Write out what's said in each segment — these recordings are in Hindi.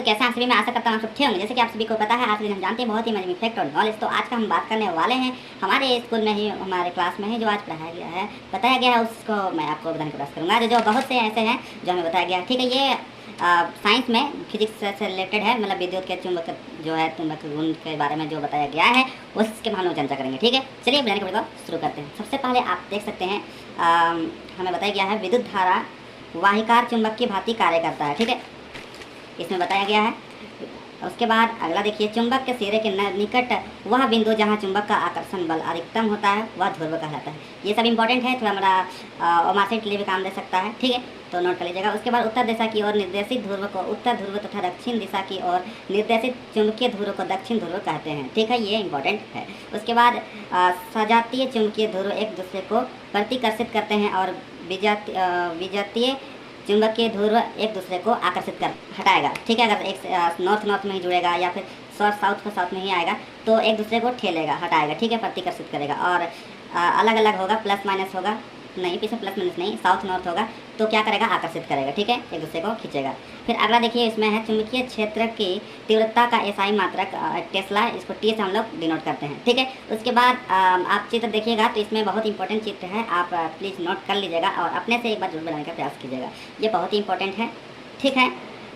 कैसे आप सभी, मैं आशा करता हूँ आप सब ठीक होंगे। जैसे कि आप सभी को पता है, आज दिन हम जानते हैं बहुत ही मजे फैक्ट और नॉलेज। तो आज का हम बात करने वाले हैं हमारे स्कूल में ही, हमारे क्लास में ही जो आज पढ़ाया गया है, बताया गया है, उसको मैं आपको बताने का प्रयास करूँगा। जो बहुत से ऐसे हैं जो हमें बताया गया है, ठीक है। ये साइंस में फिजिक्स से रिलेटेड है, मतलब विद्युत के चुंबक जो है चुंबक गुण के बारे में जो बताया गया है उसके हम लोग चर्चा करेंगे, ठीक है। चलिए बताने का शुरू करते हैं। सबसे पहले आप देख सकते हैं हमें बताया गया है विद्युत धारा वाहिकार चुंबक की भांति कार्य करता है, ठीक है, इसमें बताया गया है। उसके बाद अगला देखिए, चुंबक के सिरे के निकट वह बिंदु जहां चुंबक का आकर्षण बल अधिकतम होता है वह ध्रुव कहलाता है। ये सब इंपॉर्टेंट है, थोड़ा हमारा मार्कशीट के लिए भी काम दे सकता है, ठीक है, तो नोट कर लीजिएगा। उसके बाद उत्तर दिशा की ओर निर्देशित ध्रुव को उत्तर ध्रुव तथा दक्षिण दिशा की ओर निर्देशित चुंबकीय ध्रुव को दक्षिण ध्रुव कहते हैं, ठीक है, ये इंपॉर्टेंट है। उसके बाद सजातीय चुंबकीय ध्रुव एक दूसरे को प्रतिकर्षित करते हैं और विजातीय चुंबकीय ध्रुव एक दूसरे को आकर्षित कर हटाएगा, ठीक है। अगर एक नॉर्थ में ही जुड़ेगा या फिर साउथ में ही आएगा तो एक दूसरे को ठेलेगा, हटाएगा, ठीक है, प्रतिकर्षित करेगा। और अलग अलग होगा, प्लस माइनस होगा, नहीं पीछे प्लस माइनस नहीं, साउथ नॉर्थ होगा तो क्या करेगा, आकर्षित करेगा, ठीक है, एक दूसरे को खींचेगा। फिर अगला देखिए, इसमें है चुंबकीय क्षेत्र की तीव्रता का एसआई मात्रक टेस्ला, इसको टी से हम लोग डिनोट करते हैं, ठीक है। उसके बाद आप चित्र देखिएगा तो इसमें बहुत इंपॉर्टेंट चित्र है, आप प्लीज़ नोट कर लीजिएगा और अपने से एक बार जरूर बनाने का प्रयास कीजिएगा, ये बहुत ही इंपॉर्टेंट है, ठीक है।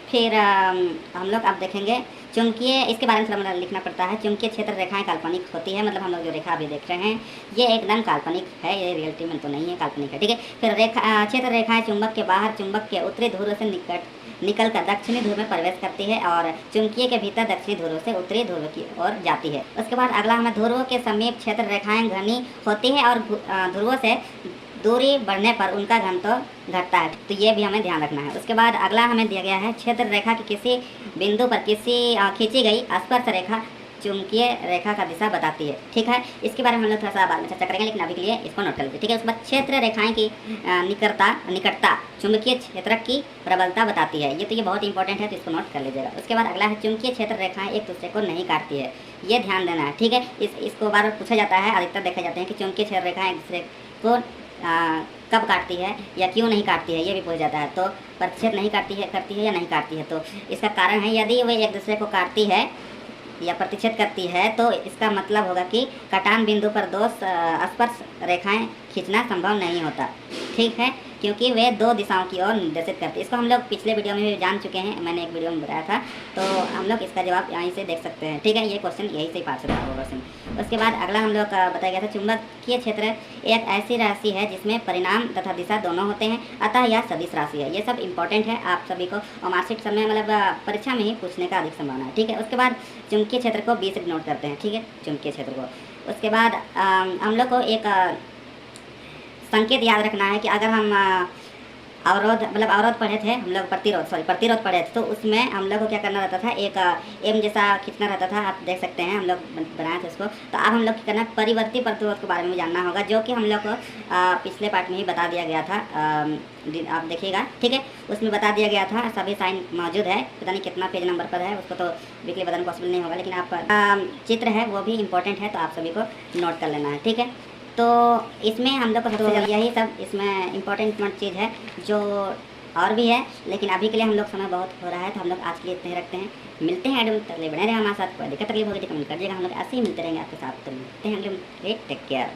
फिर हम लोग अब देखेंगे चुंबकीय, इसके बारे में थोड़ा मतलब लिखना पड़ता है। चुंबकीय क्षेत्र रेखाएं काल्पनिक होती है, मतलब हम लोग जो रेखा अभी देख रहे हैं ये एकदम काल्पनिक है, ये रियलिटी में तो नहीं है, काल्पनिक है, ठीक है। फिर क्षेत्र रेखाएं चुंबक के बाहर चुंबक के उत्तरी ध्रुव से निकलकर दक्षिणी ध्रुव में प्रवेश करती है और चुंबकीय के भीतर दक्षिणी ध्रुव से उत्तरी ध्रुव की ओर जाती है। उसके बाद अगला हमें ध्रुवों के समीप क्षेत्र रेखाएं घनी होती है और ध्रुवों से दूरी बढ़ने पर उनका घनत्व घटता है, तो ये भी हमें ध्यान रखना है। उसके बाद अगला हमें दिया गया है क्षेत्र रेखा की किसी बिंदु पर खींची गई स्पर्श रेखा चुंबकीय रेखा का दिशा बताती है, ठीक है। इसके बारे में हम लोग थोड़ा सा बाद में चर्चा करेंगे, लेकिन अभी के लिए इसको नोट कर लीजिए, ठीक है। उसके बाद क्षेत्र रेखाएं की निकटता चुंबकीय क्षेत्र की प्रबलता बताती है, ये तो ये बहुत इंपॉर्टेंट है, तो इसको नोट कर लीजिएगा। उसके बाद अगला है चुंबकीय क्षेत्र रेखाएं एक दूसरे को नहीं काटती है, ये ध्यान देना है, ठीक है। इसको बार बार पूछा जाता है, अधिकतर देखा जाते हैं कि चुंबकीय क्षेत्र रेखाएं एक दूसरे को कब काटती है या क्यों नहीं काटती है, ये भी पूछा जाता है। तो प्रतिशत नहीं करती है या नहीं काटती है, तो इसका कारण है यदि वे एक दूसरे को काटती है या प्रतिच्छेद करती है तो इसका मतलब होगा कि कटान बिंदु पर दो स्पर्श रेखाएं खींचना संभव नहीं होता, ठीक है, क्योंकि वे दो दिशाओं की ओर निर्देशित करती है। इसको हम लोग पिछले वीडियो में भी जान चुके हैं, मैंने एक वीडियो में बताया था, तो हम लोग इसका जवाब यहीं से देख सकते हैं, ठीक है। ये क्वेश्चन यही से ही पास होता है क्वेश्चन। उसके बाद अगला हम लोग बताया गया था चुंबकीय क्षेत्र एक ऐसी राशि है जिसमें परिणाम तथा दिशा दोनों होते हैं, अतः यह सदिश राशि है। ये सब इंपॉर्टेंट है, आप सभी को और मार्कशीट समय मतलब परीक्षा में ही पूछने का अधिक संभावना है, ठीक है। उसके बाद चुंबकीय क्षेत्र को 20 से नोट करते हैं, ठीक है, चुंबकीय क्षेत्र को। उसके बाद हम लोग को एक संकेत याद रखना है कि अगर हम अवरोध पढ़े थे हम लोग, प्रतिरोध पढ़े थे, तो उसमें हम लोग को क्या करना रहता था, एक एम जैसा खींचना रहता था, आप देख सकते हैं हम लोग बनाए थे उसको। तो अब हम लोग क्या करना है, परिवर्ती प्रतिरोध के बारे में जानना होगा, जो कि हम लोग को पिछले पार्ट में ही बता दिया गया था, आप देखिएगा, ठीक है, उसमें बता दिया गया था, सभी साइन मौजूद है, पता नहीं कितना पेज नंबर पर है, उसको तो वीकली बताना पॉसिबल नहीं होगा, लेकिन आप चित्र है वो भी इंपॉर्टेंट है, तो आप सभी को नोट कर लेना है, ठीक है। तो इसमें हम लोग को सबसे ज़्यादा यही सब इसमें इम्पोर्टेंट चीज़ है, जो और भी है, लेकिन अभी के लिए हम लोग समय बहुत हो रहा है, तो हम लोग आज के लिए इतने ही रखते हैं। मिलते हैं एडम तक, बने रहे हमारे साथ, कोई दिक्कत तकलीफ होगी तो कमेंट कर दिएगा, हम लोग ऐसे ही मिलते रहेंगे आपके साथ, तो मिलते हैं, टेक केयर।